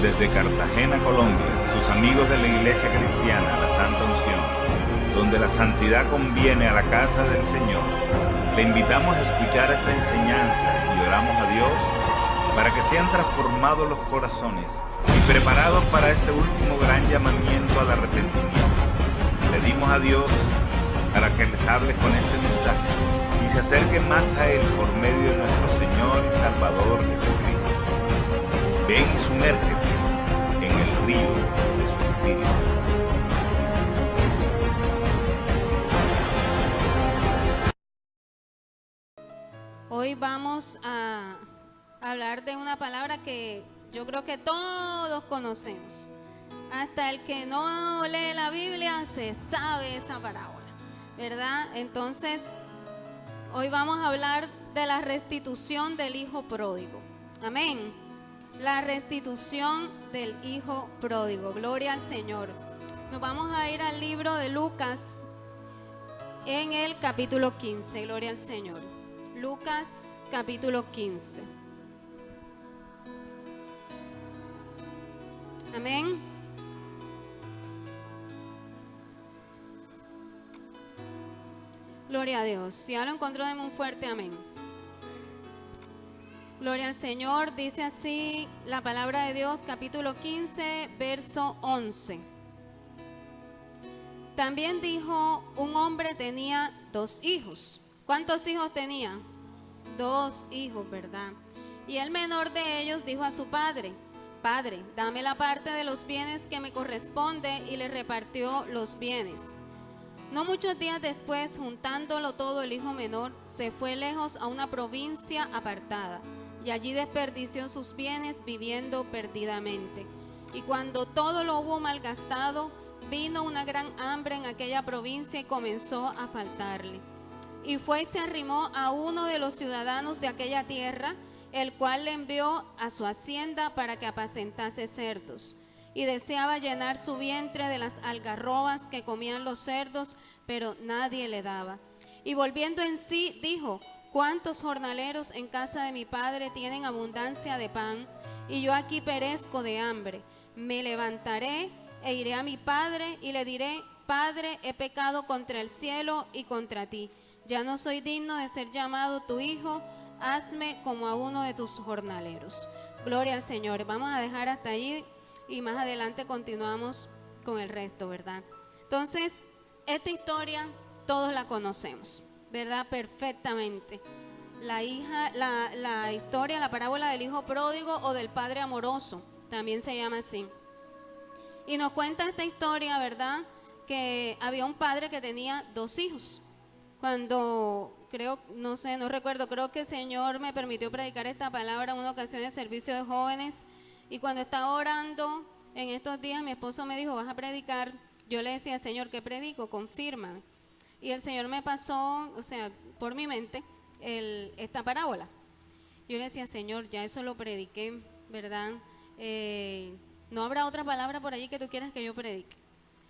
Desde Cartagena, Colombia, sus amigos de la Iglesia Cristiana, la Santa Unción, donde la santidad conviene a la casa del Señor, le invitamos a escuchar esta enseñanza y oramos a Dios para que sean transformados los corazones y preparados para este último gran llamamiento al arrepentimiento. Pedimos a Dios para que les hable con este mensaje y se acerquen más a Él por medio de nuestro Señor y Salvador Jesucristo. Ven y sumérgete en el río de su Espíritu. Hoy vamos a hablar de una palabra que yo creo que todos conocemos. Hasta el que no lee la Biblia se sabe esa parábola, ¿verdad? Entonces, hoy vamos a hablar de la restitución del hijo pródigo. Amén. La restitución del hijo pródigo. Gloria al Señor. Nos vamos a ir al libro de Lucas en el capítulo 15. Gloria al Señor. Lucas capítulo 15. Amén. Gloria a Dios. Si ya lo encontró, deme un fuerte amén. Gloria al Señor. Dice así la palabra de Dios, capítulo 15, verso 11. También dijo: un hombre tenía 2 hijos. ¿Cuántos hijos tenía? 2 hijos, ¿verdad? Y el menor de ellos dijo a su padre: Padre, dame la parte de los bienes que me corresponde, y le repartió los bienes. No muchos días después, juntándolo todo, el hijo menor se fue lejos a una provincia apartada, y allí desperdició sus bienes viviendo perdidamente. Y cuando todo lo hubo malgastado, vino una gran hambre en aquella provincia y comenzó a faltarle. Y fue y se arrimó a uno de los ciudadanos de aquella tierra, el cual le envió a su hacienda para que apacentase cerdos. Y deseaba llenar su vientre de las algarrobas que comían los cerdos, pero nadie le daba. Y volviendo en sí, dijo: ¿cuántos jornaleros en casa de mi padre tienen abundancia de pan, y yo aquí perezco de hambre? Me levantaré e iré a mi padre y le diré: Padre, he pecado contra el cielo y contra ti. Ya no soy digno de ser llamado tu hijo. Hazme como a uno de tus jornaleros. Gloria al Señor. Vamos a dejar hasta allí y más adelante continuamos con el resto, ¿verdad? Entonces, esta historia todos la conocemos, ¿verdad? Perfectamente. La historia, la parábola del hijo pródigo o del padre amoroso, también se llama así. Y nos cuenta esta historia, ¿verdad? Que había un padre que tenía 2 hijos. Cuando, no recuerdo, creo que el Señor me permitió predicar esta palabra en una ocasión de servicio de jóvenes, y cuando estaba orando en estos días, mi esposo me dijo: vas a predicar. Yo le decía: Señor, ¿qué predico? Confírmame. Y el Señor me pasó, por mi mente, esta parábola. Yo le decía: Señor, ya eso lo prediqué, ¿verdad? ¿No habrá otra palabra por allí que tú quieras que yo predique?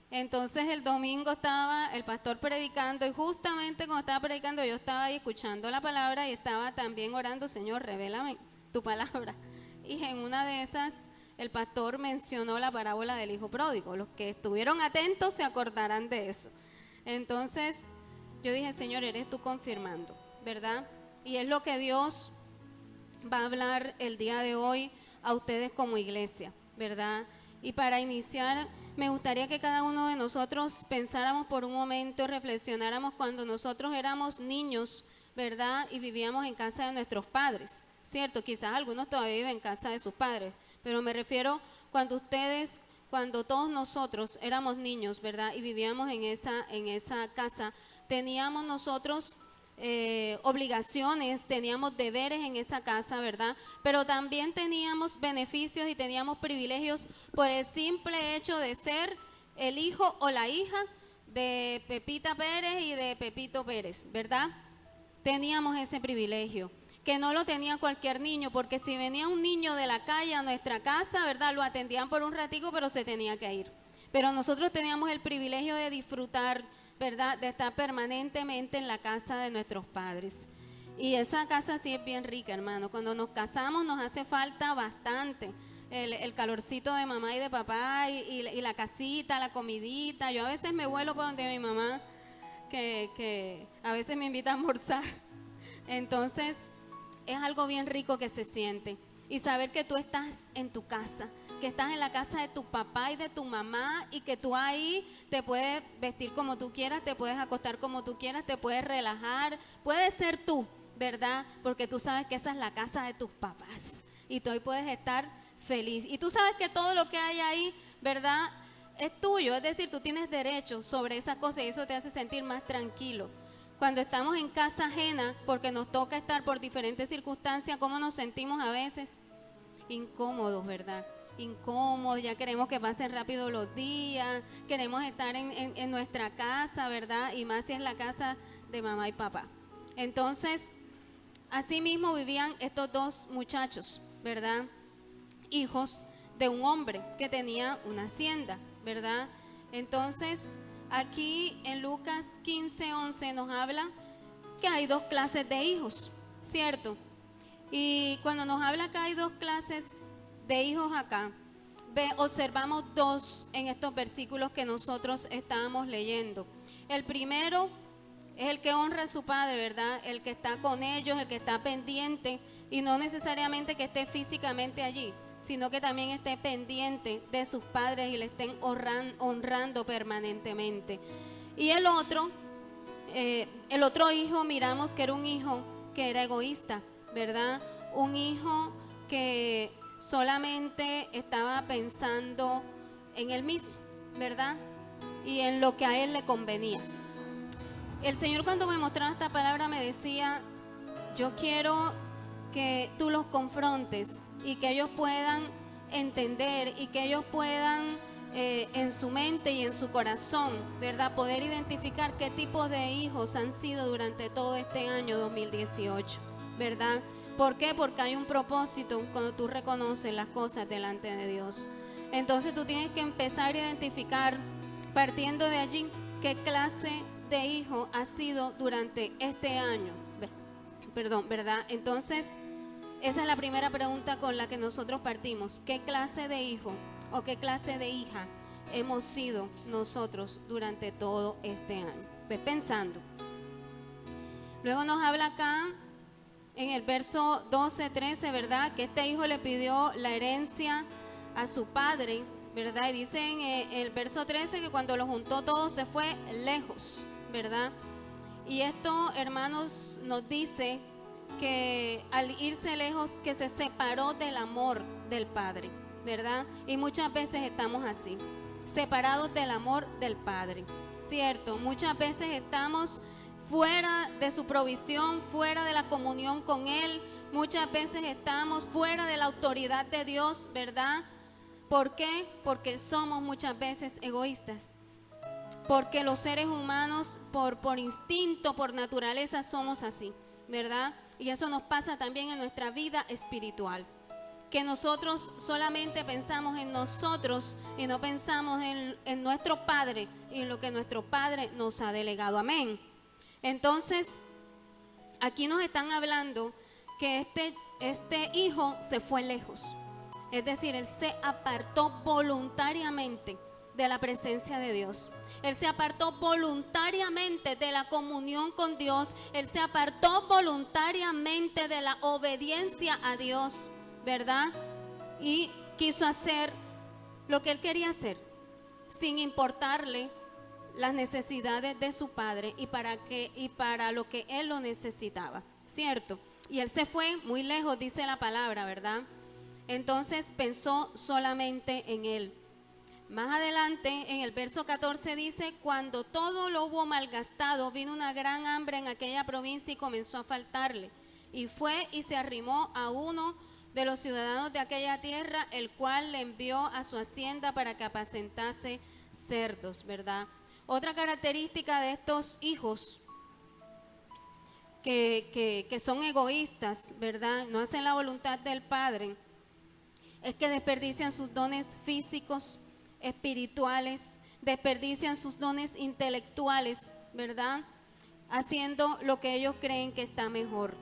Entonces el domingo estaba el pastor predicando, y justamente cuando estaba predicando yo estaba ahí escuchando la palabra y estaba también orando: Señor, revélame tu palabra. Y en una de esas el pastor mencionó la parábola del hijo pródigo. Los que estuvieron atentos se acordarán de eso. Entonces yo dije: Señor, eres tú confirmando, ¿verdad? Y es lo que Dios va a hablar el día de hoy a ustedes como iglesia, ¿verdad? Y para iniciar, me gustaría que cada uno de nosotros pensáramos por un momento, reflexionáramos cuando nosotros éramos niños, ¿verdad? Y vivíamos en casa de nuestros padres, ¿cierto? Quizás algunos todavía viven en casa de sus padres, pero me refiero cuando todos nosotros éramos niños, ¿verdad? Y vivíamos en esa casa, teníamos nosotros obligaciones, teníamos deberes en esa casa, ¿verdad? Pero también teníamos beneficios y teníamos privilegios por el simple hecho de ser el hijo o la hija de Pepita Pérez y de Pepito Pérez, ¿verdad? Teníamos ese privilegio, que no lo tenía cualquier niño, porque si venía un niño de la calle a nuestra casa, ¿verdad? Lo atendían por un ratico, pero se tenía que ir. Pero nosotros teníamos el privilegio de disfrutar, ¿verdad?, de estar permanentemente en la casa de nuestros padres. Y esa casa sí es bien rica, hermano. Cuando nos casamos nos hace falta bastante el calorcito de mamá y de papá y la casita, la comidita. Yo a veces me vuelo por donde mi mamá, que a veces me invita a almorzar. Entonces, es algo bien rico que se siente. Y saber que tú estás en tu casa, que estás en la casa de tu papá y de tu mamá y que tú ahí te puedes vestir como tú quieras, te puedes acostar como tú quieras, te puedes relajar, puedes ser tú, ¿verdad? Porque tú sabes que esa es la casa de tus papás y tú ahí puedes estar feliz. Y tú sabes que todo lo que hay ahí, ¿verdad?, es tuyo, es decir, tú tienes derecho sobre esa cosa y eso te hace sentir más tranquilo. Cuando estamos en casa ajena, porque nos toca estar por diferentes circunstancias, ¿cómo nos sentimos a veces? Incómodos, ¿verdad? Incómodos, ya queremos que pasen rápido los días, queremos estar en nuestra casa, ¿verdad? Y más si es la casa de mamá y papá. Entonces, así mismo vivían estos dos muchachos, ¿verdad? Hijos de un hombre que tenía una hacienda, ¿verdad? Entonces, aquí en Lucas 15:11 nos habla que hay dos clases de hijos, ¿cierto? Y cuando nos habla que hay dos clases de hijos acá, observamos dos en estos versículos que nosotros estábamos leyendo. El primero es el que honra a su padre, ¿verdad? El que está con ellos, el que está pendiente, y no necesariamente que esté físicamente allí, sino que también esté pendiente de sus padres y le estén honrando permanentemente. Y el otro hijo, miramos que era un hijo que era egoísta, ¿verdad? Un hijo que solamente estaba pensando en él mismo, ¿verdad? Y en lo que a él le convenía. El Señor, cuando me mostraba esta palabra, me decía: yo quiero que tú los confrontes y que ellos puedan entender y que ellos puedan en su mente y en su corazón, ¿verdad?, poder identificar qué tipo de hijos han sido durante todo este año 2018, ¿verdad? ¿Por qué? Porque hay un propósito cuando tú reconoces las cosas delante de Dios. Entonces tú tienes que empezar a identificar, partiendo de allí, qué clase de hijo has sido durante este año, ¿verdad? Entonces, esa es la primera pregunta con la que nosotros partimos. ¿Qué clase de hijo o qué clase de hija hemos sido nosotros durante todo este año? Pues pensando. Luego nos habla acá en el verso 12-13, ¿verdad?, que este hijo le pidió la herencia a su padre, ¿verdad? Y dice en el verso 13 que cuando lo juntó todo se fue lejos, ¿verdad? Y esto, hermanos, nos dice que al irse lejos, que se separó del amor del Padre, ¿verdad? Y muchas veces estamos así, separados del amor del Padre, ¿cierto? Muchas veces estamos fuera de su provisión, fuera de la comunión con Él. Muchas veces estamos fuera de la autoridad de Dios, ¿verdad? ¿Por qué? Porque somos muchas veces egoístas. Porque los seres humanos, por instinto, por naturaleza, somos así, ¿verdad? Y eso nos pasa también en nuestra vida espiritual. Que nosotros solamente pensamos en nosotros y no pensamos en nuestro Padre y en lo que nuestro Padre nos ha delegado. Amén. Entonces, aquí nos están hablando que este hijo se fue lejos. Es decir, él se apartó voluntariamente de la presencia de Dios. Él se apartó voluntariamente de la comunión con Dios. Él se apartó voluntariamente de la obediencia a Dios, ¿verdad? Y quiso hacer lo que él quería hacer, sin importarle las necesidades de su padre y para lo que él lo necesitaba, ¿cierto? Y él se fue muy lejos, dice la palabra, ¿verdad? Entonces pensó solamente en él. Más adelante, en el verso 14 dice: cuando todo lo hubo malgastado, vino una gran hambre en aquella provincia y comenzó a faltarle. Y fue y se arrimó a uno de los ciudadanos de aquella tierra, el cual le envió a su hacienda para que apacentase cerdos, ¿verdad? Otra característica de estos hijos que son egoístas, ¿verdad?, no hacen la voluntad del Padre, es que desperdician sus dones físicos, espirituales, desperdician sus dones intelectuales, ¿verdad?, haciendo lo que ellos creen que está mejor.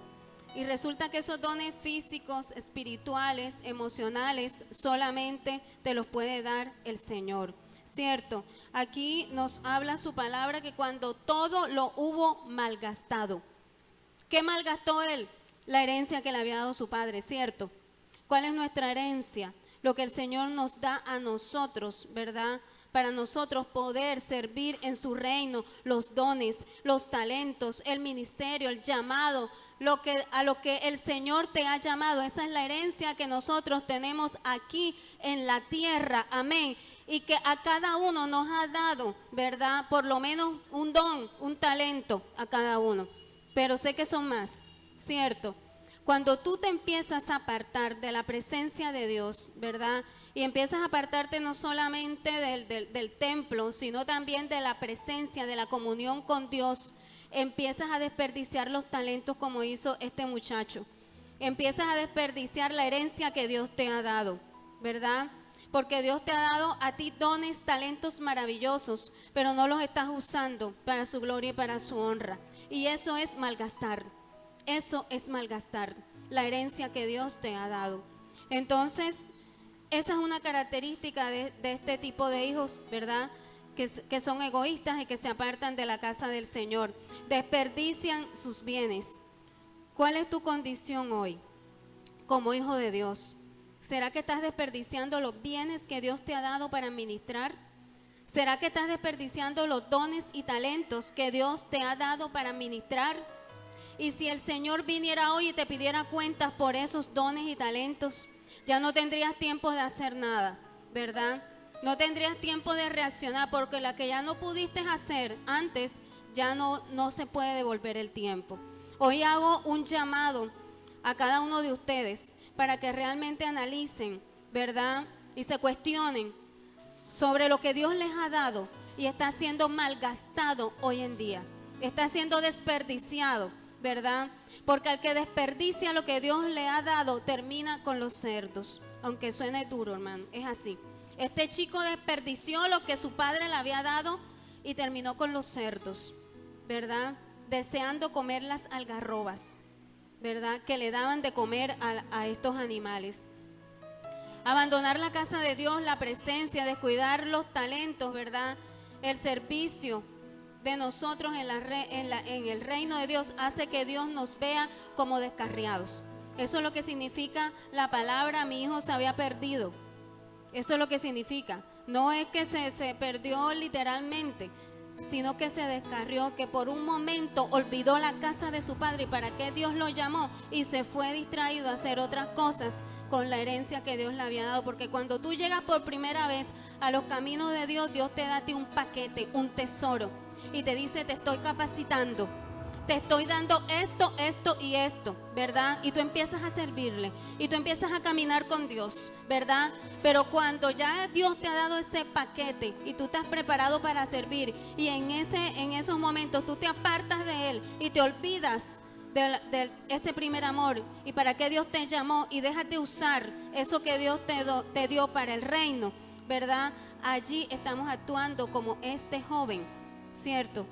Y resulta que esos dones físicos, espirituales, emocionales, solamente te los puede dar el Señor, ¿cierto? Aquí nos habla su palabra que cuando todo lo hubo malgastado. ¿Qué malgastó él? La herencia que le había dado su padre, ¿cierto? ¿Cuál es nuestra herencia? Lo que el Señor nos da a nosotros, ¿verdad? Para nosotros poder servir en su reino, los dones, los talentos, el ministerio, el llamado, a lo que el Señor te ha llamado. Esa es la herencia que nosotros tenemos aquí en la tierra, amén. Y que a cada uno nos ha dado, ¿verdad? Por lo menos un don, un talento a cada uno. Pero sé que son más, ¿cierto? Cuando tú te empiezas a apartar de la presencia de Dios, ¿verdad? Y empiezas a apartarte no solamente del templo, sino también de la presencia, de la comunión con Dios. Empiezas a desperdiciar los talentos como hizo este muchacho. Empiezas a desperdiciar la herencia que Dios te ha dado, ¿verdad? Porque Dios te ha dado a ti dones, talentos maravillosos, pero no los estás usando para su gloria y para su honra. Y eso es malgastar. Eso es malgastar la herencia que Dios te ha dado. Entonces, esa es una característica de este tipo de hijos, ¿verdad? Que son egoístas y que se apartan de la casa del Señor. Desperdician sus bienes. ¿Cuál es tu condición hoy como hijo de Dios? ¿Será que estás desperdiciando los bienes que Dios te ha dado para administrar? ¿Será que estás desperdiciando los dones y talentos que Dios te ha dado para administrar? Y si el Señor viniera hoy y te pidiera cuentas por esos dones y talentos, ya no tendrías tiempo de hacer nada, ¿verdad? No tendrías tiempo de reaccionar, porque la que ya no pudiste hacer antes, ya no se puede devolver el tiempo. Hoy hago un llamado a cada uno de ustedes para que realmente analicen, ¿verdad? Y se cuestionen sobre lo que Dios les ha dado y está siendo malgastado hoy en día. Está siendo desperdiciado, ¿verdad? Porque al que desperdicia lo que Dios le ha dado, termina con los cerdos. Aunque suene duro, hermano, es así. Este chico desperdició lo que su padre le había dado y terminó con los cerdos, ¿verdad? Deseando comer las algarrobas, ¿verdad? Que le daban de comer a estos animales. Abandonar la casa de Dios, la presencia, descuidar los talentos, ¿verdad? El servicio de nosotros en el reino de Dios hace que Dios nos vea como descarriados. Eso es lo que significa la palabra mi hijo se había perdido. Eso es lo que significa. No es que se perdió literalmente, sino que se descarrió, que por un momento olvidó la casa de su padre y para qué Dios lo llamó y se fue distraído a hacer otras cosas con la herencia que Dios le había dado. Porque cuando tú llegas por primera vez a los caminos de Dios, Dios te da a ti un paquete, un tesoro. Y te dice, te estoy capacitando, te estoy dando esto, esto y esto, ¿verdad? Y tú empiezas a servirle y tú empiezas a caminar con Dios, ¿verdad? Pero cuando ya Dios te ha dado ese paquete y tú estás preparado para servir y en esos momentos tú te apartas de Él y te olvidas de ese primer amor y para qué Dios te llamó y dejas de usar eso que Dios te dio para el reino, ¿verdad? Allí estamos actuando como este joven, ¿cierto?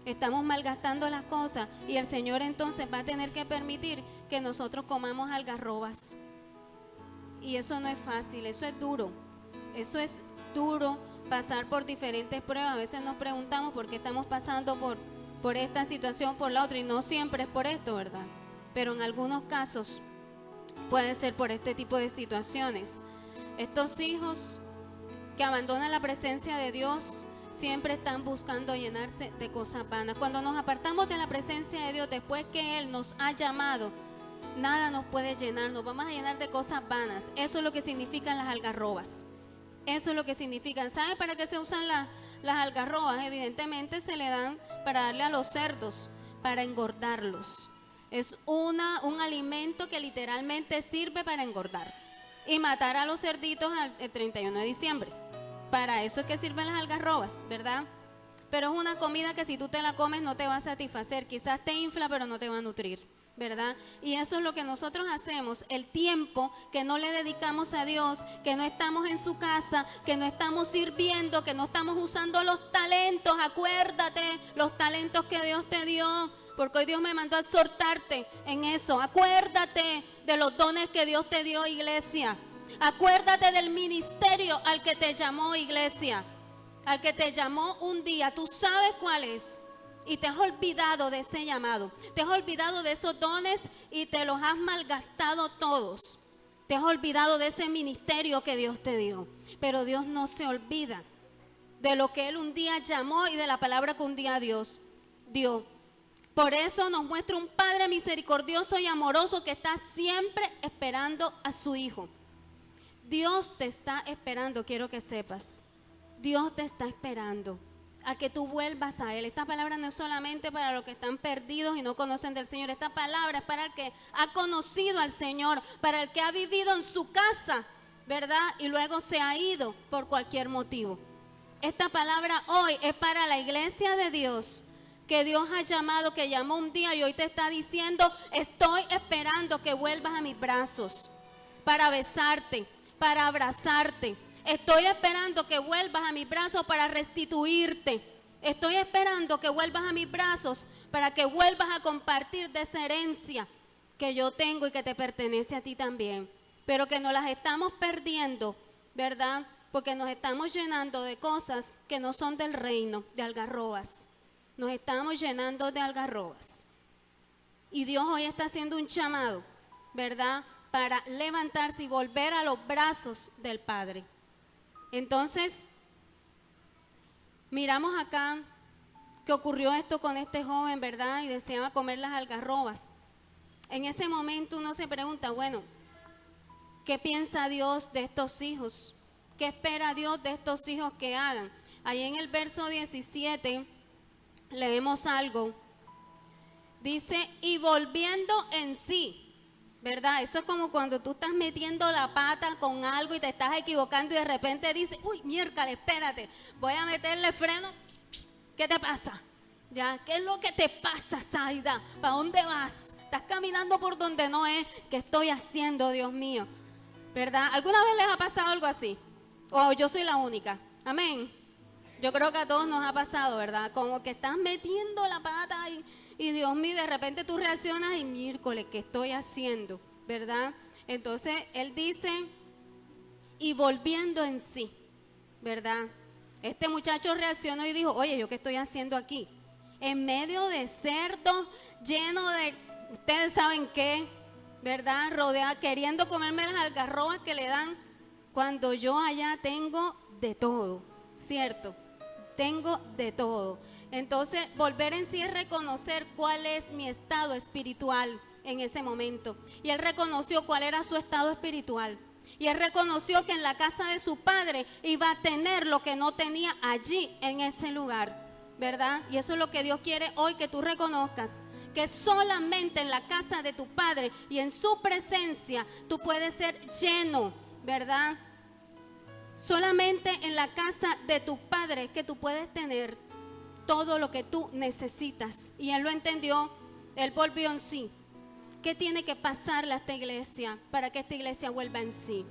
Estamos malgastando las cosas y el Señor entonces va a tener que permitir que nosotros comamos algarrobas. Y eso no es fácil, eso es duro. Eso es duro, pasar por diferentes pruebas. A veces nos preguntamos por qué estamos pasando por esta situación, por la otra, y no siempre es por esto, ¿verdad? Pero en algunos casos puede ser por este tipo de situaciones. Estos hijos que abandonan la presencia de Dios siempre están buscando llenarse de cosas vanas. Cuando nos apartamos de la presencia de Dios, después que Él nos ha llamado, nada nos puede llenar, nos vamos a llenar de cosas vanas. Eso es lo que significan las algarrobas. Eso es lo que significan. ¿Sabe para qué se usan las algarrobas? Evidentemente se le dan para darle a los cerdos, para engordarlos. Es un alimento que literalmente sirve para engordar y matar a los cerditos el 31 de diciembre. Para eso es que sirven las algarrobas, ¿verdad? Pero es una comida que si tú te la comes no te va a satisfacer. Quizás te infla, pero no te va a nutrir, ¿verdad? Y eso es lo que nosotros hacemos. El tiempo que no le dedicamos a Dios, que no estamos en su casa, que no estamos sirviendo, que no estamos usando los talentos. Acuérdate, los talentos que Dios te dio, porque hoy Dios me mandó a exhortarte en eso. Acuérdate de los dones que Dios te dio, iglesia. Acuérdate del ministerio al que te llamó, iglesia. Al que te llamó un día, tú sabes cuál es. Y te has olvidado de ese llamado. Te has olvidado de esos dones y te los has malgastado todos. Te has olvidado de ese ministerio que Dios te dio. Pero Dios no se olvida de lo que Él un día llamó y de la palabra que un día Dios dio. Por eso nos muestra un Padre misericordioso y amoroso que está siempre esperando a su Hijo. Dios te está esperando, quiero que sepas. Dios te está esperando a que tú vuelvas a Él. Esta palabra no es solamente para los que están perdidos y no conocen del Señor. Esta palabra es para el que ha conocido al Señor, para el que ha vivido en su casa, ¿verdad? Y luego se ha ido por cualquier motivo. Esta palabra hoy es para la iglesia de Dios, que Dios ha llamado, que llamó un día y hoy te está diciendo, estoy esperando que vuelvas a mis brazos para besarte, para abrazarte. Estoy esperando que vuelvas a mis brazos para restituirte. Estoy esperando que vuelvas a mis brazos para que vuelvas a compartir de esa herencia que yo tengo y que te pertenece a ti también. Pero que nos las estamos perdiendo, ¿verdad? Porque nos estamos llenando de cosas que no son del reino, de algarrobas. Nos estamos llenando de algarrobas. Y Dios hoy está haciendo un llamado, ¿verdad? Para levantarse y volver a los brazos del Padre. Entonces, miramos acá que ocurrió esto con este joven, ¿verdad? Y deseaba comer las algarrobas. En ese momento uno se pregunta, bueno, ¿qué piensa Dios de estos hijos? ¿Qué espera Dios de estos hijos que hagan? Ahí en el verso 17 leemos algo. Dice, y volviendo en sí. ¿Verdad? Eso es como cuando tú estás metiendo la pata con algo y te estás equivocando y de repente dices, uy, miércoles, espérate, voy a meterle freno. ¿Qué te pasa? ¿Ya? ¿Qué es lo que te pasa, Zaida? ¿Para dónde vas? Estás caminando por donde no es. ¿Qué estoy haciendo, Dios mío? ¿Verdad? ¿Alguna vez les ha pasado algo así? O yo soy la única. Amén. Yo creo que a todos nos ha pasado, ¿verdad? Como que estás metiendo la pata y Dios mío, de repente tú reaccionas y miércoles, ¿qué estoy haciendo? ¿Verdad? Entonces, Él dice, y volviendo en sí, ¿verdad? Este muchacho reaccionó y dijo, oye, ¿yo qué estoy haciendo aquí? En medio de cerdos, lleno de, ustedes saben qué, ¿verdad? Rodeado, queriendo comerme las algarrobas que le dan, cuando yo allá tengo de todo, ¿cierto? Tengo de todo. Entonces, volver en sí es reconocer cuál es mi estado espiritual en ese momento. Y él reconoció cuál era su estado espiritual. Y él reconoció que en la casa de su padre iba a tener lo que no tenía allí en ese lugar, ¿verdad? Y eso es lo que Dios quiere hoy que tú reconozcas. Que solamente en la casa de tu padre y en su presencia tú puedes ser lleno, ¿verdad? Solamente en la casa de tu padre que tú puedes tener todo lo que tú necesitas. Y él lo entendió, él volvió en sí. ¿Qué tiene que pasarle a esta iglesia para que esta iglesia vuelva en sí?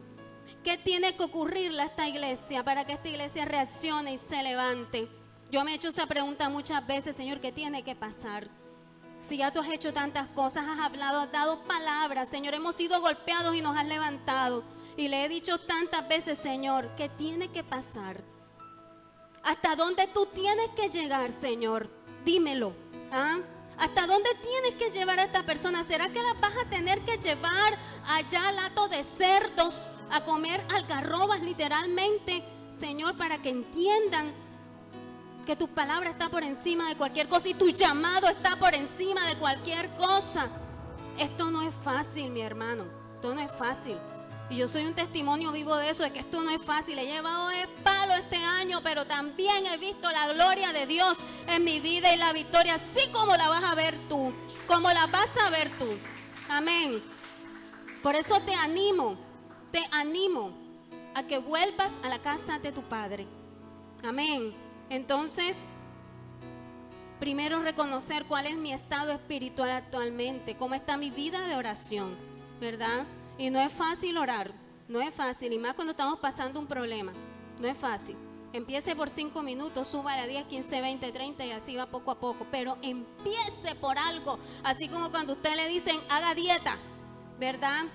¿Qué tiene que ocurrirle a esta iglesia para que esta iglesia reaccione y se levante? Yo me he hecho esa pregunta muchas veces, Señor, ¿qué tiene que pasar? Si ya tú has hecho tantas cosas, has hablado, has dado palabras, Señor, hemos sido golpeados y nos has levantado. Y le he dicho tantas veces, Señor, ¿qué tiene que pasar? ¿Hasta dónde tú tienes que llegar, Señor? Dímelo. ¿Ah? ¿Hasta dónde tienes que llevar a esta persona? ¿Será que la vas a tener que llevar allá al hato de cerdos a comer algarrobas literalmente, Señor, para que entiendan que tu palabra está por encima de cualquier cosa y tu llamado está por encima de cualquier cosa? Esto no es fácil, mi hermano. Esto no es fácil. Y yo soy un testimonio vivo de eso, de que esto no es fácil. He llevado el palo este año, pero también he visto la gloria de Dios en mi vida y la victoria, así como la vas a ver tú, como la vas a ver tú. Amén. Por eso te animo a que vuelvas a la casa de tu Padre. Amén. Entonces, primero reconocer cuál es mi estado espiritual actualmente, cómo está mi vida de oración, ¿verdad? Y no es fácil orar, no es fácil, y más cuando estamos pasando un problema, no es fácil. Empiece por 5 minutos, súbale a 10, 15, 20, 30 y así va poco a poco. Pero empiece por algo. Así como cuando usted le dicen, haga dieta, ¿verdad?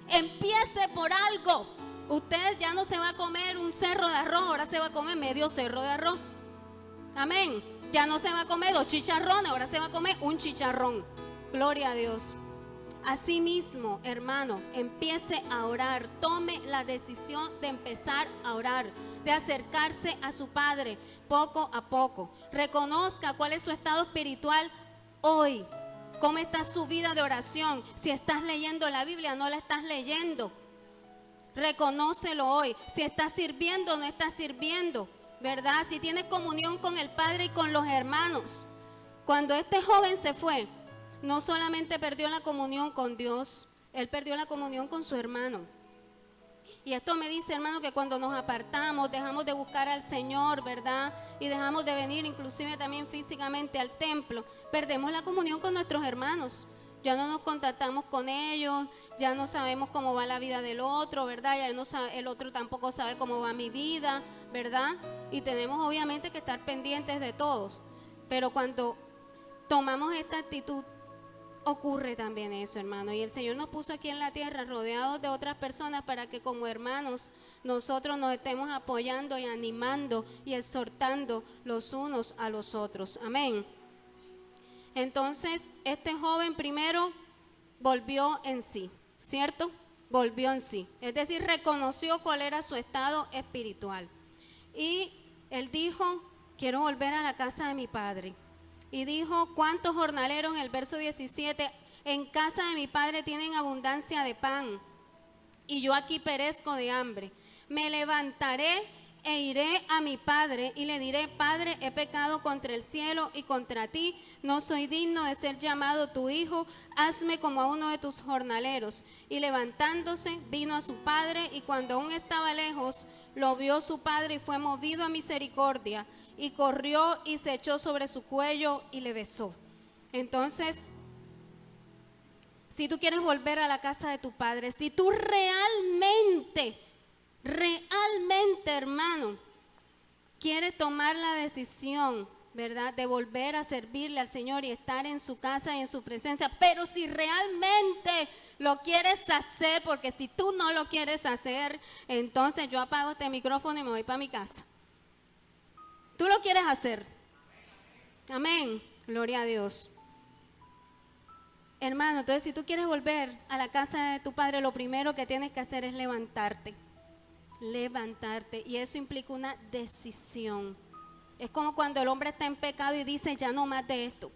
Empiece por algo. Usted ya no se va a comer un cerro de arroz, ahora se va a comer medio cerro de arroz. Amén. Ya no se va a comer 2 chicharrones, ahora se va a comer un chicharrón. Gloria a Dios. Asimismo, hermano, empiece a orar. Tome la decisión de empezar a orar, de acercarse a su Padre poco a poco. Reconozca cuál es su estado espiritual hoy. ¿Cómo está su vida de oración? Si estás leyendo la Biblia, no la estás leyendo. Reconócelo hoy. Si estás sirviendo o no estás sirviendo, ¿verdad? Si tienes comunión con el Padre y con los hermanos. Cuando este joven se fue, no solamente perdió la comunión con Dios, él perdió la comunión con su hermano. Y esto me dice, hermano, que cuando nos apartamos, dejamos de buscar al Señor, ¿verdad? Y dejamos de venir inclusive también físicamente al templo, perdemos la comunión con nuestros hermanos. Ya no nos contactamos con ellos, ya no sabemos cómo va la vida del otro, ¿verdad? Ya no sabe, el otro tampoco sabe cómo va mi vida, ¿verdad? Y tenemos obviamente que estar pendientes de todos. Pero cuando tomamos esta actitud, ocurre también eso, hermano. Y el Señor nos puso aquí en la tierra rodeados de otras personas para que como hermanos nosotros nos estemos apoyando y animando y exhortando los unos a los otros. Amén. Entonces, este joven primero volvió en sí, ¿cierto? Volvió en sí. Es decir, reconoció cuál era su estado espiritual. Y él dijo, quiero volver a la casa de mi padre. Y dijo, ¿cuántos jornaleros? En el verso 17, en casa de mi padre tienen abundancia de pan, y yo aquí perezco de hambre. Me levantaré e iré a mi padre y le diré, Padre, he pecado contra el cielo y contra ti, no soy digno de ser llamado tu hijo, hazme como a uno de tus jornaleros. Y levantándose, vino a su padre, y cuando aún estaba lejos, lo vio su padre y fue movido a misericordia, y corrió y se echó sobre su cuello y le besó. Entonces, si tú quieres volver a la casa de tu padre, si tú realmente, hermano, quieres tomar la decisión, ¿verdad?, de volver a servirle al Señor y estar en su casa y en su presencia, pero si realmente lo quieres hacer, porque si tú no lo quieres hacer, entonces yo apago este micrófono y me voy para mi casa. ¿Tú lo quieres hacer? Amén. Gloria a Dios. Hermano, entonces si tú quieres volver a la casa de tu padre, lo primero que tienes que hacer es levantarte. Levantarte. Y eso implica una decisión. Es como cuando el hombre está en pecado y dice, ya no más de esto.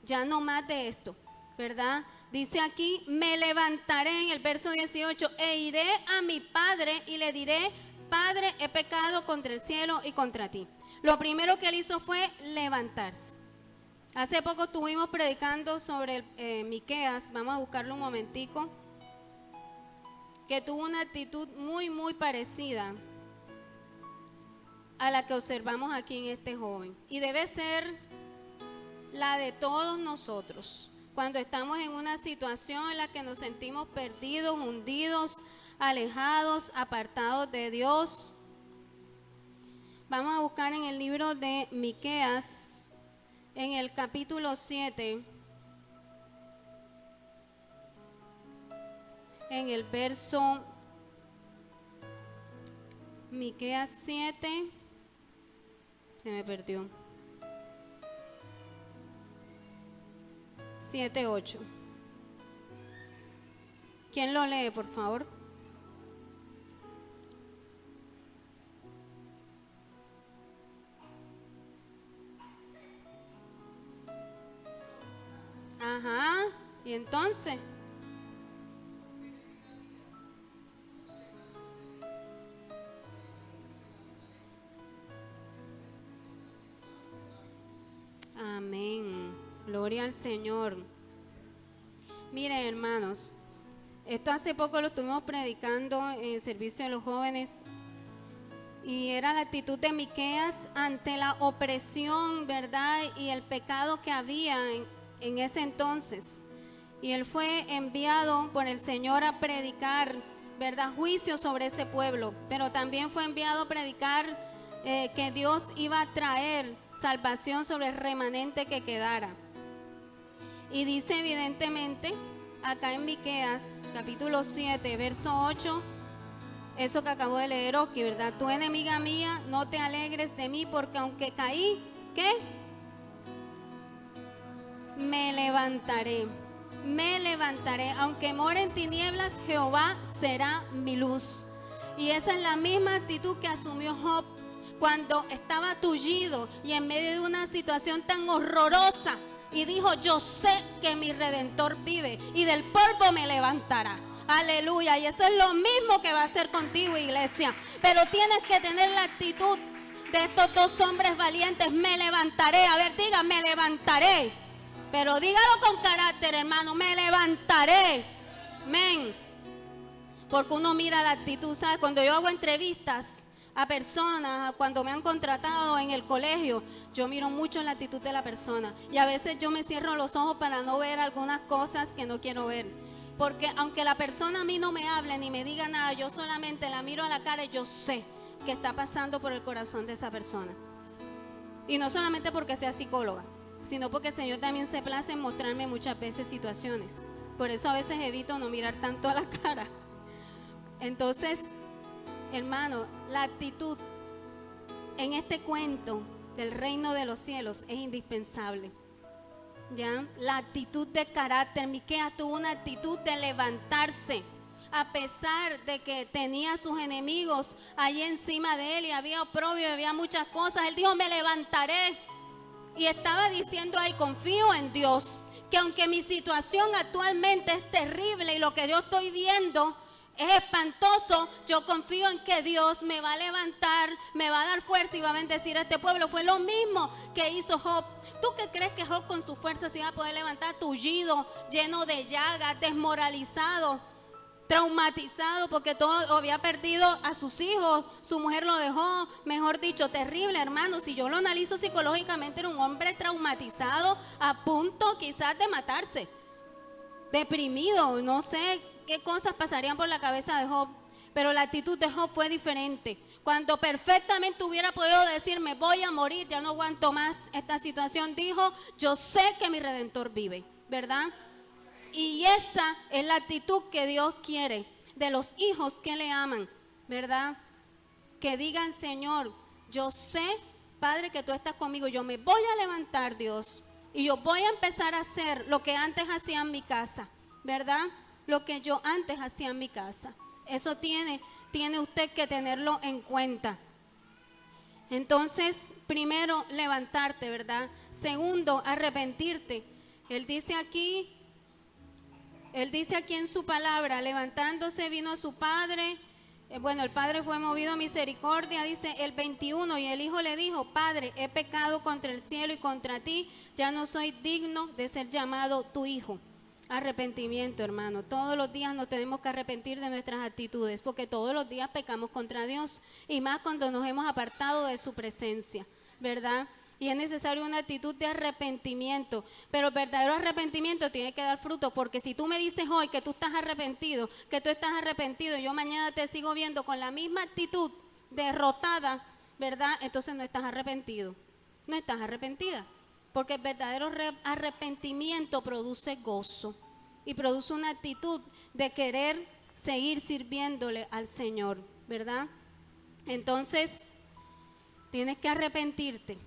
Ya no más de esto. ¿Verdad? Dice aquí, me levantaré en el verso 18 e iré a mi padre y le diré, Padre, he pecado contra el cielo y contra ti. Lo primero que él hizo fue levantarse. Hace poco estuvimos predicando sobre Miqueas, vamos a buscarlo un momentico, que tuvo una actitud muy parecida a la que observamos aquí en este joven. Y debe ser la de todos nosotros, cuando estamos en una situación en la que nos sentimos perdidos, hundidos, alejados, apartados de Dios. Vamos a buscar en el libro de Miqueas, en el capítulo 7, en el verso Miqueas 7, se me perdió, 7:8. ¿Quién lo lee, por favor? Ajá, y entonces, amén, gloria al Señor. Miren, hermanos, esto hace poco lo estuvimos predicando en el servicio de los jóvenes, y era la actitud de Miqueas ante la opresión, ¿verdad?, y el pecado que había en ese entonces. Y él fue enviado por el Señor a predicar, ¿verdad?, juicio sobre ese pueblo, pero también fue enviado a predicar que Dios iba a traer salvación sobre el remanente que quedara. Y dice evidentemente acá en Miqueas capítulo 7 verso 8, eso que acabo de leer Oski, ¿verdad? Tú, enemiga mía, no te alegres de mí, porque aunque caí, ¿qué? Me levantaré, aunque more en tinieblas, Jehová será mi luz. Y esa es la misma actitud que asumió Job cuando estaba tullido y en medio de una situación tan horrorosa, y dijo: yo sé que mi Redentor vive y del polvo me levantará. Aleluya. Y eso es lo mismo que va a hacer contigo, iglesia. Pero tienes que tener la actitud de estos dos hombres valientes. Me levantaré. A ver, diga, me levantaré. Pero dígalo con carácter, hermano. Me levantaré. Amén. Porque uno mira la actitud, ¿sabes? Cuando yo hago entrevistas a personas, cuando me han contratado en el colegio, yo miro mucho la actitud de la persona. Y a veces yo me cierro los ojos para no ver algunas cosas que no quiero ver. Porque aunque la persona a mí no me hable ni me diga nada, yo solamente la miro a la cara y yo sé que está pasando por el corazón de esa persona. Y no solamente porque sea psicóloga, sino porque el Señor también se place en mostrarme muchas veces situaciones. Por eso a veces evito no mirar tanto a la cara. Entonces, hermano, la actitud en este cuento del reino de los cielos es indispensable. ¿Ya? La actitud de carácter. Miqueas tuvo una actitud de levantarse a pesar de que tenía sus enemigos allí encima de él y había oprobio y había muchas cosas. Él dijo: me levantaré. Y estaba diciendo ahí: confío en Dios, que aunque mi situación actualmente es terrible y lo que yo estoy viendo es espantoso, yo confío en que Dios me va a levantar, me va a dar fuerza y va a bendecir a este pueblo. Fue lo mismo que hizo Job. ¿Tú qué crees que Job con su fuerza se iba a poder levantar tullido, lleno de llagas, desmoralizado, traumatizado, porque todo había perdido a sus hijos, su mujer lo dejó, mejor dicho, terrible, hermano? Si yo lo analizo psicológicamente, era un hombre traumatizado, a punto quizás de matarse, deprimido, no sé qué cosas pasarían por la cabeza de Job. Pero la actitud de Job fue diferente. Cuando perfectamente hubiera podido decir: me voy a morir, ya no aguanto más esta situación, dijo: yo sé que mi Redentor vive, ¿verdad? Y esa es la actitud que Dios quiere de los hijos que le aman, ¿verdad? Que digan: Señor, yo sé, Padre, que tú estás conmigo, yo me voy a levantar, Dios, y yo voy a empezar a hacer lo que antes hacía en mi casa, ¿verdad? Lo que yo antes hacía en mi casa. Eso tiene usted que tenerlo en cuenta. Entonces, primero, levantarte, ¿verdad? Segundo, arrepentirte. Él dice aquí en su palabra: levantándose vino a su padre. Bueno, el padre fue movido a misericordia, dice el 21, y el hijo le dijo: Padre, he pecado contra el cielo y contra ti, ya no soy digno de ser llamado tu hijo. Arrepentimiento, hermano. Todos los días nos tenemos que arrepentir de nuestras actitudes, porque todos los días pecamos contra Dios, y más cuando nos hemos apartado de su presencia, ¿verdad? Y es necesario una actitud de arrepentimiento, pero el verdadero arrepentimiento tiene que dar fruto, porque si tú me dices hoy que tú estás arrepentido, y yo mañana te sigo viendo con la misma actitud derrotada, ¿verdad? Entonces no estás arrepentido, no estás arrepentida. Porque el verdadero arrepentimiento produce gozo y produce una actitud de querer seguir sirviéndole al Señor, ¿verdad? Entonces, tienes que arrepentirte,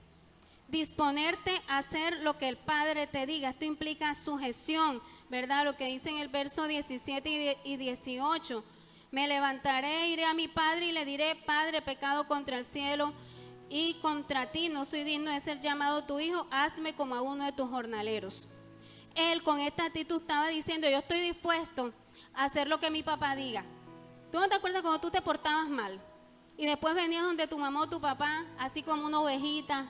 disponerte a hacer lo que el Padre te diga. Esto implica sujeción, ¿verdad? Lo que dice en el verso 17 y 18. Me levantaré, iré a mi Padre y le diré: Padre, he pecado contra el cielo y contra ti, no soy digno de ser llamado tu hijo, hazme como a uno de tus jornaleros. Él con esta actitud estaba diciendo: yo estoy dispuesto a hacer lo que mi papá diga. ¿Tú no te acuerdas cuando tú te portabas mal y después venías donde tu mamá o tu papá, así como una ovejita,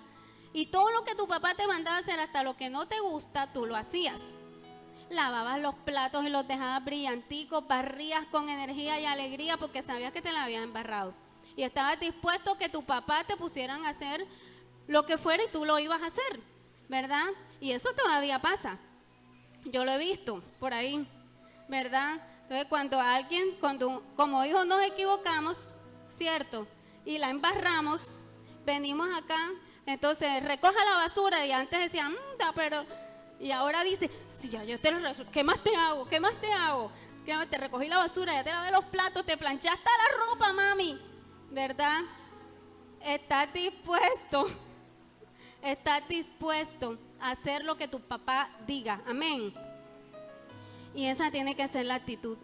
y todo lo que tu papá te mandaba hacer, hasta lo que no te gusta, tú lo hacías? Lavabas los platos y los dejabas brillanticos, barrías con energía y alegría porque sabías que te la habías embarrado. Y estabas dispuesto a que tu papá te pusieran a hacer lo que fuera y tú lo ibas a hacer, ¿verdad? Y eso todavía pasa. Yo lo he visto por ahí, ¿verdad? Entonces, cuando como hijos nos equivocamos, ¿cierto? Y la embarramos, venimos acá, entonces recoja la basura y antes decía, pero, y ahora dice, si ya yo te lo ¿qué más te hago? ¿Qué más te hago? Te recogí la basura, ya te lavé los platos, te planchaste la ropa, mami, ¿verdad? Estás dispuesto a hacer lo que tu papá diga, amén. Y esa tiene que ser la actitud,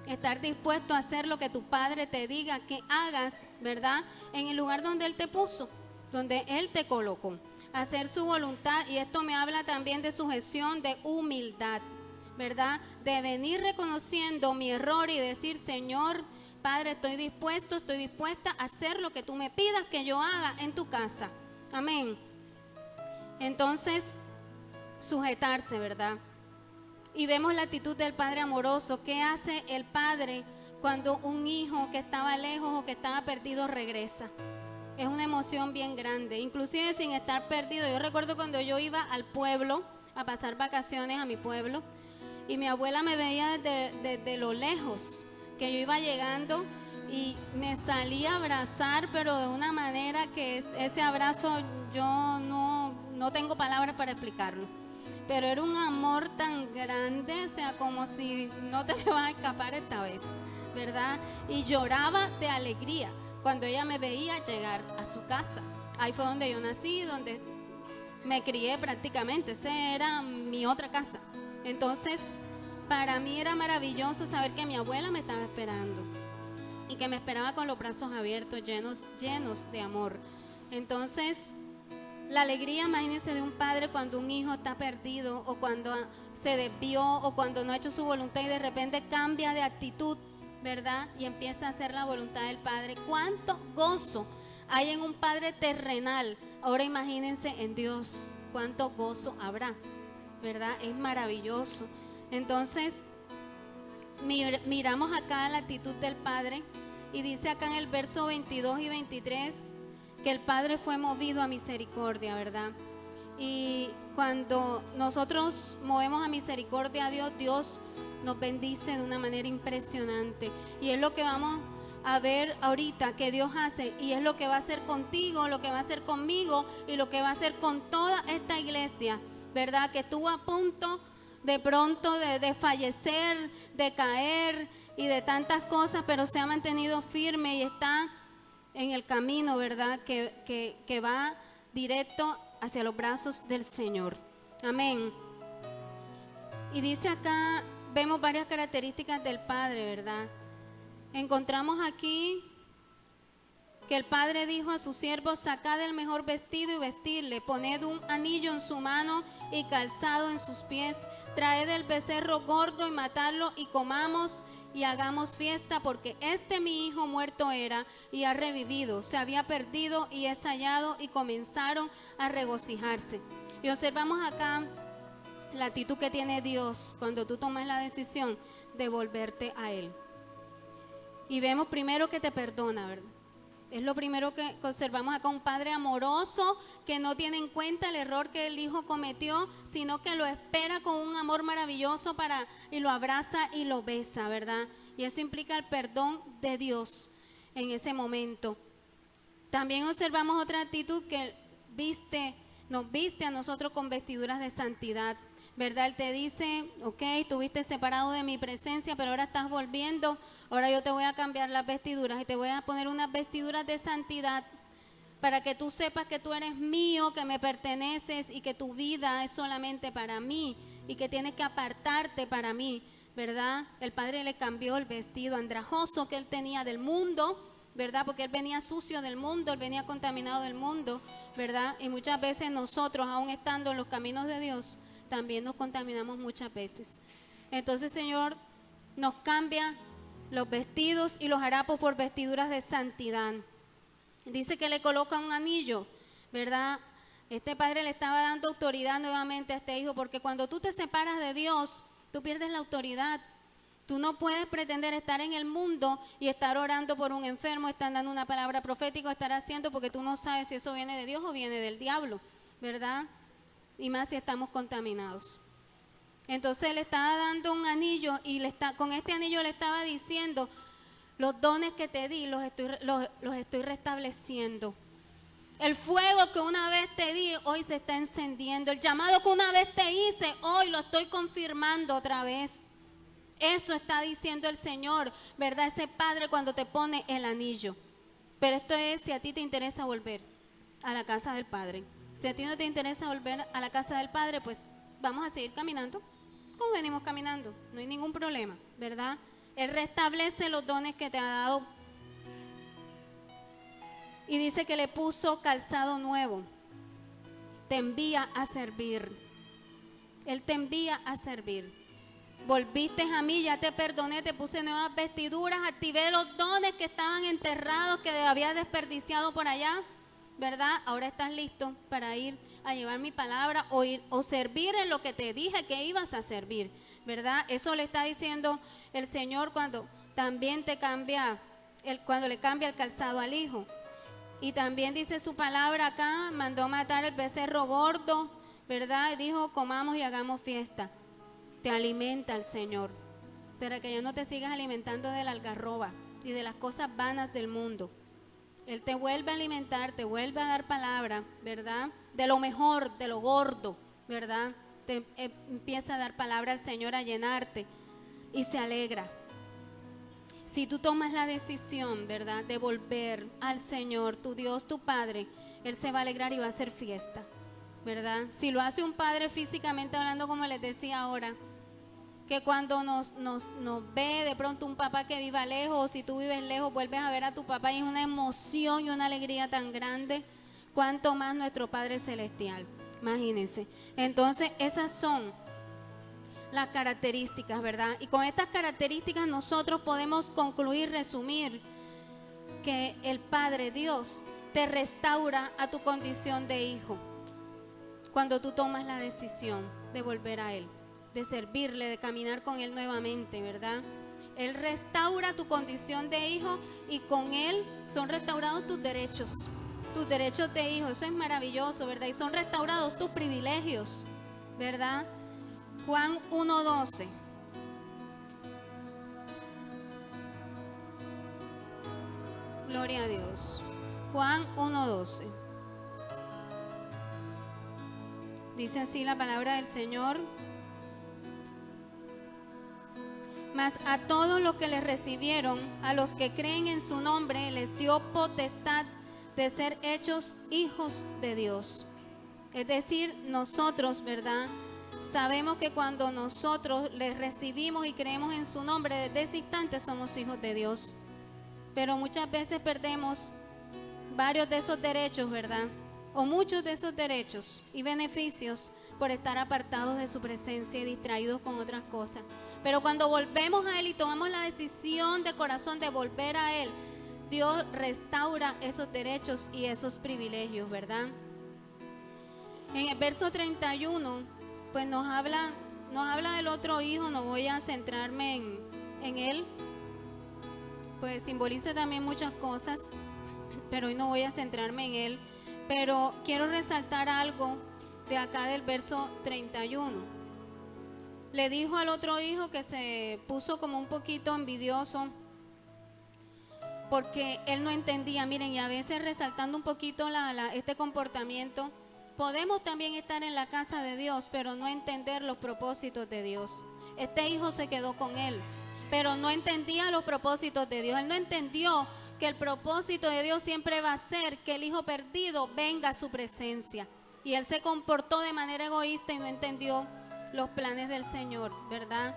estar dispuesto a hacer lo que tu padre te diga que hagas, ¿verdad? En el lugar donde él te puso, donde él te colocó, hacer su voluntad. Y esto me habla también de sujeción, de humildad, ¿verdad? De venir reconociendo mi error y decir, Señor, Padre, estoy dispuesta a hacer lo que tú me pidas que yo haga en tu casa, amén. Entonces, sujetarse, ¿verdad? Y vemos la actitud del Padre amoroso. ¿Qué hace el Padre cuando un hijo que estaba lejos o que estaba perdido regresa? Es una emoción bien grande, inclusive sin estar perdido. Yo recuerdo cuando yo iba al pueblo a pasar vacaciones a mi pueblo y mi abuela me veía desde lo lejos, que yo iba llegando y me salía a abrazar, pero de una manera que ese abrazo yo no tengo palabras para explicarlo. Pero era un amor tan grande, o sea, como si no te me vas a escapar esta vez, ¿verdad? Y lloraba de alegría cuando ella me veía llegar a su casa. Ahí fue donde yo nací, donde me crié prácticamente, esa era mi otra casa. Entonces, para mí era maravilloso saber que mi abuela me estaba esperando y que me esperaba con los brazos abiertos, llenos de amor. Entonces, la alegría, imagínense, de un padre cuando un hijo está perdido o cuando se desvió o cuando no ha hecho su voluntad y de repente cambia de actitud, ¿verdad? Y empieza a hacer la voluntad del Padre. ¿Cuánto gozo hay en un Padre terrenal? Ahora imagínense en Dios, cuánto gozo habrá, ¿verdad? Es maravilloso. Entonces, miramos acá la actitud del Padre y dice acá en el verso 22 y 23 que el Padre fue movido a misericordia, ¿verdad? Y cuando nosotros movemos a misericordia a Dios, Dios nos bendice de una manera impresionante. Y es lo que vamos a ver ahorita que Dios hace, y es lo que va a hacer contigo, lo que va a hacer conmigo y lo que va a hacer con toda esta iglesia, ¿verdad? Que estuvo a punto de pronto de fallecer, de caer y de tantas cosas, pero se ha mantenido firme y está en el camino, ¿verdad? Que va directo hacia los brazos del Señor. Amén. Y dice acá, vemos varias características del Padre, ¿verdad? Encontramos aquí que el Padre dijo a sus siervos, sacad el mejor vestido y vestirle, poned un anillo en su mano y calzado en sus pies, traed el becerro gordo y matadlo y comamos y hagamos fiesta, porque mi hijo muerto era y ha revivido, se había perdido y es hallado, y comenzaron a regocijarse. Y observamos acá la actitud que tiene Dios cuando tú tomas la decisión de volverte a Él. Y vemos primero que te perdona, ¿verdad? Es lo primero que observamos acá, un Padre amoroso que no tiene en cuenta el error que el hijo cometió, sino que lo espera con un amor maravilloso y lo abraza y lo besa, ¿verdad? Y eso implica el perdón de Dios en ese momento. También observamos otra actitud que nos viste a nosotros con vestiduras de santidad, ¿verdad? Él te dice, ok, estuviste separado de mi presencia, pero ahora estás volviendo. Ahora yo te voy a cambiar las vestiduras y te voy a poner unas vestiduras de santidad para que tú sepas que tú eres mío, que me perteneces y que tu vida es solamente para mí y que tienes que apartarte para mí, ¿verdad? El Padre le cambió el vestido andrajoso que él tenía del mundo, ¿verdad? Porque él venía sucio del mundo, él venía contaminado del mundo, ¿verdad? Y muchas veces nosotros, aún estando en los caminos de Dios, también nos contaminamos muchas veces. Entonces, Señor, nos cambia los vestidos y los harapos por vestiduras de santidad. Dice que le coloca un anillo, ¿verdad? Este padre le estaba dando autoridad nuevamente a este hijo, porque cuando tú te separas de Dios, tú pierdes la autoridad. Tú no puedes pretender estar en el mundo y estar orando por un enfermo, estar dando una palabra profética, estar haciendo, porque tú no sabes si eso viene de Dios o viene del diablo, ¿verdad? Y más si estamos contaminados. Entonces le estaba dando un anillo y con este anillo le estaba diciendo, los dones que te di los estoy restableciendo. El fuego que una vez te di, hoy se está encendiendo. El llamado que una vez te hice, hoy lo estoy confirmando otra vez. Eso está diciendo el Señor, ¿verdad? Ese Padre cuando te pone el anillo. Pero esto es si a ti te interesa volver a la casa del Padre. Si a ti no te interesa volver a la casa del Padre, pues vamos a seguir caminando como venimos caminando. No hay ningún problema, ¿verdad? Él restablece los dones que te ha dado. Y dice que le puso calzado nuevo. Te envía a servir. Él te envía a servir. Volviste a mí, ya te perdoné, te puse nuevas vestiduras, activé los dones que estaban enterrados, que habías desperdiciado por allá, ¿verdad? Ahora estás listo para ir a llevar mi palabra o servir en lo que te dije que ibas a servir, ¿verdad? Eso le está diciendo el Señor cuando también te cambia, cuando le cambia el calzado al hijo. Y también dice su palabra acá, mandó matar el becerro gordo, ¿verdad? Y dijo, comamos y hagamos fiesta. Te alimenta el Señor, para que ya no te sigas alimentando de la algarroba y de las cosas vanas del mundo. Él te vuelve a alimentar, te vuelve a dar palabra, ¿verdad? De lo mejor, de lo gordo, ¿verdad? Te empieza a dar palabra al Señor, a llenarte y se alegra. Si tú tomas la decisión, ¿verdad?, de volver al Señor, tu Dios, tu Padre, Él se va a alegrar y va a hacer fiesta, ¿verdad? Si lo hace un padre físicamente hablando, como les decía ahora, que cuando nos ve de pronto un papá que viva lejos, o si tú vives lejos, vuelves a ver a tu papá y es una emoción y una alegría tan grande, cuanto más nuestro Padre Celestial, imagínense. Entonces esas son las características, ¿verdad? Y con estas características nosotros podemos concluir, resumir, que el Padre Dios te restaura a tu condición de hijo cuando tú tomas la decisión de volver a Él, de servirle, de caminar con Él nuevamente, ¿verdad? Él restaura tu condición de hijo y con Él son restaurados tus derechos de hijo. Eso es maravilloso, ¿verdad? Y son restaurados tus privilegios, ¿verdad? Juan 1:12. Gloria a Dios. Juan 1:12. Dice así la palabra del Señor. Mas a todos los que le recibieron, a los que creen en su nombre, les dio potestad de ser hechos hijos de Dios. Es decir, nosotros, ¿verdad?, sabemos que cuando nosotros les recibimos y creemos en su nombre, desde ese instante somos hijos de Dios. Pero muchas veces perdemos varios de esos derechos, ¿verdad?, o muchos de esos derechos y beneficios por estar apartados de su presencia y distraídos con otras cosas. Pero cuando volvemos a Él y tomamos la decisión de corazón de volver a Él, Dios restaura esos derechos y esos privilegios, ¿verdad? En el verso 31, pues nos habla del otro hijo. No voy a centrarme en él, pues simboliza también muchas cosas, pero hoy no voy a centrarme en él. Pero quiero resaltar algo de acá del verso 31. Le dijo al otro hijo que se puso como un poquito envidioso porque él no entendía. Miren, y a veces resaltando un poquito este comportamiento, podemos también estar en la casa de Dios, pero no entender los propósitos de Dios. Este hijo se quedó con él, pero no entendía los propósitos de Dios. Él no entendió que el propósito de Dios siempre va a ser que el hijo perdido venga a su presencia. Y él se comportó de manera egoísta y no entendió los planes del Señor, ¿verdad?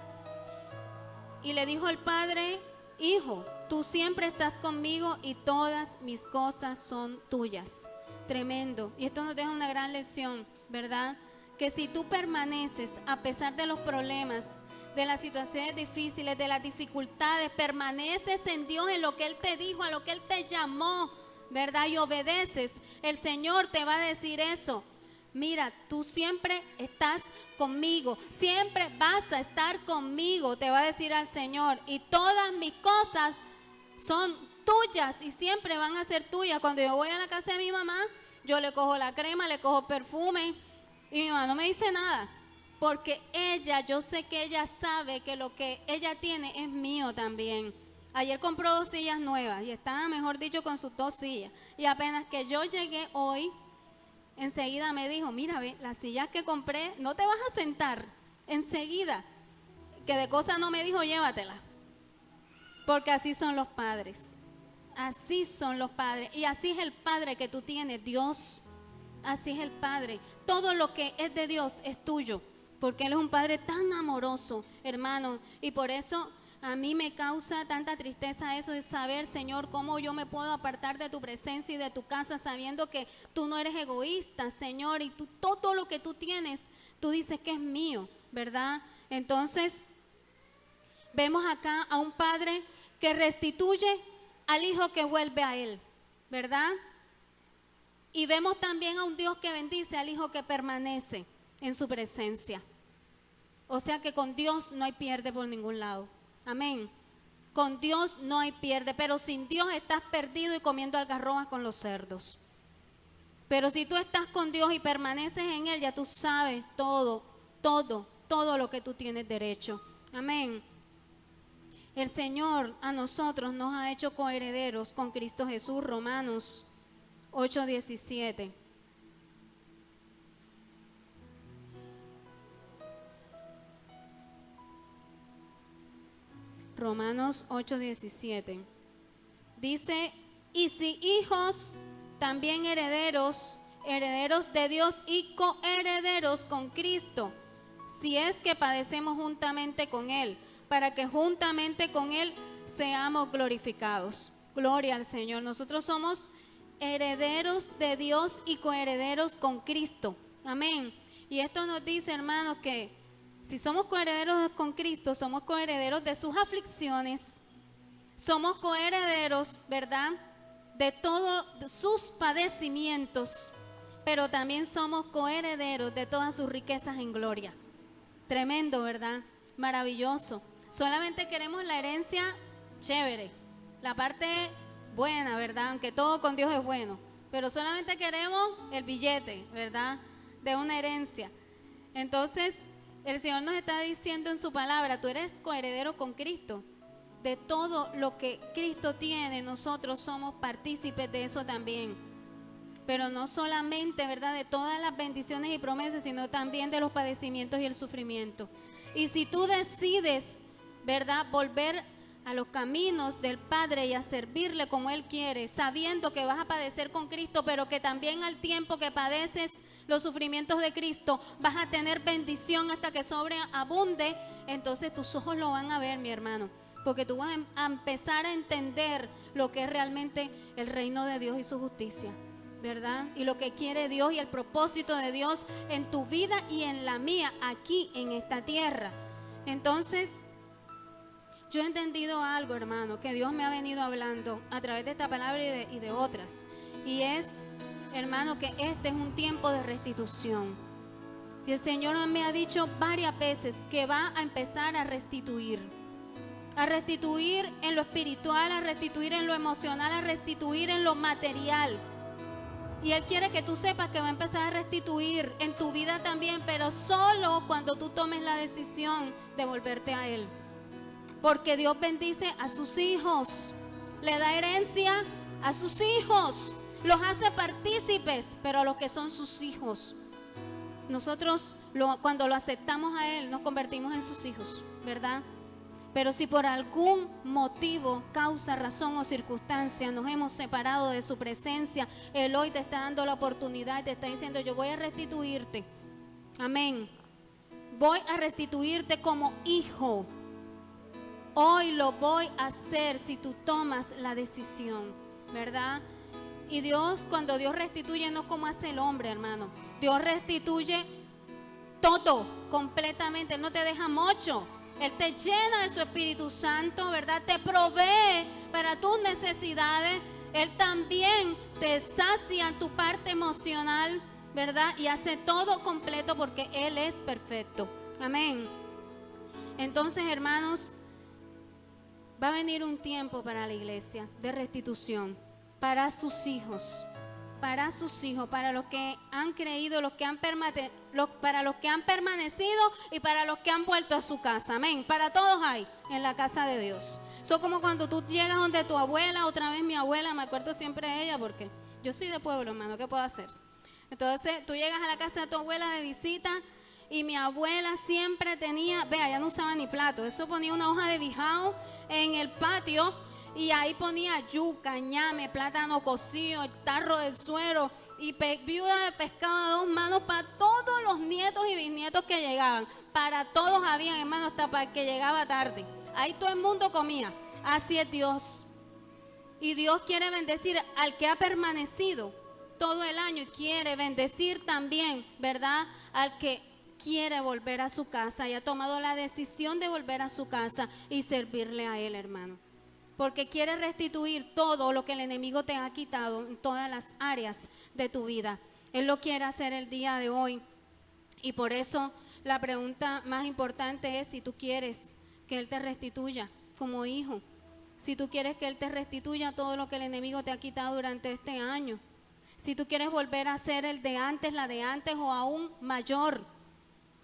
Y le dijo el padre: hijo, tú siempre estás conmigo y todas mis cosas son tuyas. Tremendo. Y esto nos deja una gran lección, ¿verdad? Que si tú permaneces a pesar de los problemas, de las situaciones difíciles, de las dificultades, permaneces en Dios, en lo que Él te dijo, a lo que Él te llamó, ¿verdad? Y obedeces, el Señor te va a decir eso. Mira, tú siempre estás conmigo, siempre vas a estar conmigo, te va a decir al Señor. Y todas mis cosas son tuyas y siempre van a ser tuyas. Cuando yo voy a la casa de mi mamá, yo le cojo la crema, le cojo perfume y mi mamá no me dice nada. Porque ella, yo sé que ella sabe que lo que ella tiene es mío también. Ayer compró 2 sillas nuevas y estaba, mejor dicho, con sus 2 sillas. Y apenas que yo llegué hoy, enseguida me dijo, mira, ve, las sillas que compré, no te vas a sentar. Enseguida, que de cosa no me dijo, llévatela. Porque así son los padres. Así son los padres. Y así es el Padre que tú tienes, Dios. Así es el Padre. Todo lo que es de Dios es tuyo. Porque Él es un Padre tan amoroso, hermano. Y por eso a mí me causa tanta tristeza eso de saber, Señor, cómo yo me puedo apartar de tu presencia y de tu casa sabiendo que tú no eres egoísta, Señor. Y tú, todo lo que tú tienes, tú dices que es mío, ¿verdad? Entonces, vemos acá a un Padre que restituye al hijo que vuelve a Él, ¿verdad? Y vemos también a un Dios que bendice al hijo que permanece en su presencia. O sea que con Dios no hay pierde por ningún lado. Amén. Con Dios no hay pierde, pero sin Dios estás perdido y comiendo algarrobas con los cerdos. Pero si tú estás con Dios y permaneces en Él, ya tú sabes todo lo que tú tienes derecho. Amén. El Señor a nosotros nos ha hecho coherederos con Cristo Jesús, Romanos 8:17. Romanos 8:17. Dice, y si hijos, también herederos, herederos de Dios y coherederos con Cristo, si es que padecemos juntamente con Él, para que juntamente con Él seamos glorificados. Gloria al Señor. Nosotros somos herederos de Dios y coherederos con Cristo. Amén. Y esto nos dice, hermanos, que si somos coherederos con Cristo, somos coherederos de sus aflicciones, somos coherederos, ¿verdad?, de todos sus padecimientos, pero también somos coherederos de todas sus riquezas en gloria. Tremendo, ¿verdad? Maravilloso. Solamente queremos la herencia chévere, la parte buena, ¿verdad? Aunque todo con Dios es bueno, pero solamente queremos el billete, ¿verdad?, de una herencia. Entonces, el Señor nos está diciendo en su palabra, tú eres coheredero con Cristo. De todo lo que Cristo tiene, nosotros somos partícipes de eso también. Pero no solamente, ¿verdad?, de todas las bendiciones y promesas, sino también de los padecimientos y el sufrimiento. Y si tú decides, ¿verdad?, volver a los caminos del Padre y a servirle como Él quiere, sabiendo que vas a padecer con Cristo, pero que también al tiempo que padeces los sufrimientos de Cristo, vas a tener bendición hasta que sobreabunde, entonces tus ojos lo van a ver, mi hermano, porque tú vas a empezar a entender lo que es realmente el reino de Dios y su justicia, ¿verdad? Y lo que quiere Dios y el propósito de Dios en tu vida y en la mía, aquí en esta tierra. Entonces, yo he entendido algo, hermano, que Dios me ha venido hablando a través de esta palabra y de otras. Y es, hermano, que este es un tiempo de restitución. Y el Señor me ha dicho varias veces que va a empezar a restituir. A restituir en lo espiritual, a restituir en lo emocional, a restituir en lo material. Y Él quiere que tú sepas que va a empezar a restituir en tu vida también, pero solo cuando tú tomes la decisión de volverte a Él. Porque Dios bendice a sus hijos, le da herencia a sus hijos, los hace partícipes, pero a los que son sus hijos. Nosotros cuando lo aceptamos a Él, nos convertimos en sus hijos, ¿verdad? Pero si por algún motivo, causa, razón o circunstancia nos hemos separado de su presencia, Él hoy te está dando la oportunidad y te está diciendo, yo voy a restituirte. Amén. Voy a restituirte como hijo. Hoy lo voy a hacer si tú tomas la decisión, ¿verdad? Y Dios, cuando Dios restituye, no como hace el hombre, hermano. Dios restituye todo, completamente. Él no te deja mucho. Él te llena de su Espíritu Santo, ¿verdad? Te provee para tus necesidades. Él también te sacia tu parte emocional, ¿verdad? Y hace todo completo porque Él es perfecto. Amén. Entonces, hermanos, va a venir un tiempo para la iglesia de restitución, para sus hijos, para los que han creído, para los que han permanecido y para los que han vuelto a su casa. Amén. Para todos hay en la casa de Dios. Eso como cuando tú llegas donde tu abuela, otra vez mi abuela, me acuerdo siempre de ella porque yo soy de pueblo, hermano, ¿qué puedo hacer? Entonces tú llegas a la casa de tu abuela de visita y mi abuela siempre tenía, vea, ya no usaba ni plato, eso ponía una hoja de bijao en el patio y ahí ponía yuca, ñame, plátano cocido, tarro de suero y viuda de pescado a 2 manos para todos los nietos y bisnietos que llegaban. Para todos habían, hermano, hasta para el que llegaba tarde. Ahí todo el mundo comía. Así es Dios. Y Dios quiere bendecir al que ha permanecido todo el año y quiere bendecir también, ¿verdad? Al que quiere volver a su casa y ha tomado la decisión de volver a su casa y servirle a Él, hermano. Porque quiere restituir todo lo que el enemigo te ha quitado en todas las áreas de tu vida. Él lo quiere hacer el día de hoy. Y por eso la pregunta más importante es si tú quieres que Él te restituya como hijo. Si tú quieres que Él te restituya todo lo que el enemigo te ha quitado durante este año. Si tú quieres volver a ser el de antes, la de antes o aún mayor.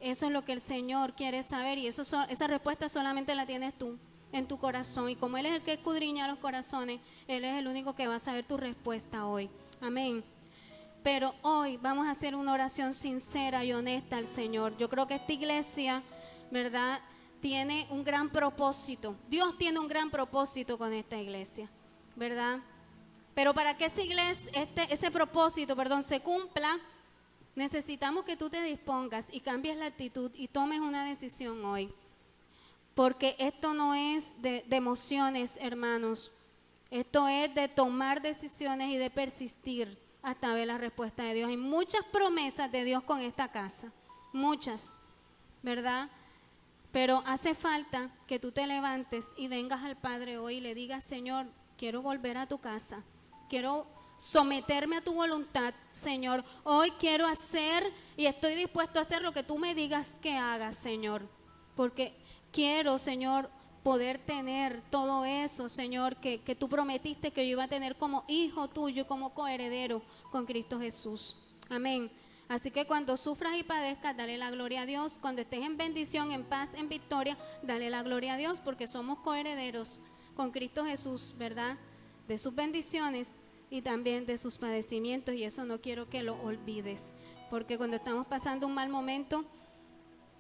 Eso es lo que el Señor quiere saber y esa respuesta solamente la tienes tú en tu corazón. Y como Él es el que escudriña los corazones, Él es el único que va a saber tu respuesta hoy. Amén. Pero hoy vamos a hacer una oración sincera y honesta al Señor. Yo creo que esta iglesia, ¿verdad?, tiene un gran propósito. Dios tiene un gran propósito con esta iglesia, ¿verdad? Pero para que ese propósito, se cumpla, necesitamos que tú te dispongas y cambies la actitud y tomes una decisión hoy. Porque esto no es de emociones, hermanos. Esto es de tomar decisiones y de persistir hasta ver la respuesta de Dios. Hay muchas promesas de Dios con esta casa, muchas, ¿verdad? Pero hace falta que tú te levantes y vengas al Padre hoy y le digas, Señor, quiero volver a tu casa, quiero someterme a tu voluntad, Señor. Hoy quiero hacer y estoy dispuesto a hacer lo que tú me digas que haga, Señor. Porque quiero, Señor, poder tener todo eso, Señor, que tú prometiste que yo iba a tener como hijo tuyo, como coheredero con Cristo Jesús. Amén. Así que cuando sufras y padezcas, dale la gloria a Dios. Cuando estés en bendición, en paz, en victoria, dale la gloria a Dios, porque somos coherederos con Cristo Jesús, ¿verdad? De sus bendiciones y también de sus padecimientos, y eso no quiero que lo olvides, porque cuando estamos pasando un mal momento,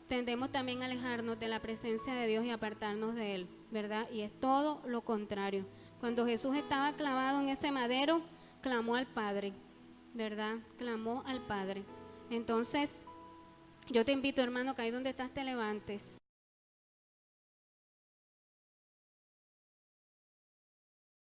tendemos también a alejarnos de la presencia de Dios y apartarnos de Él, ¿verdad? Y es todo lo contrario. Cuando Jesús estaba clavado en ese madero, clamó al Padre, ¿verdad? Clamó al Padre. Entonces, yo te invito, hermano, que ahí donde estás te levantes.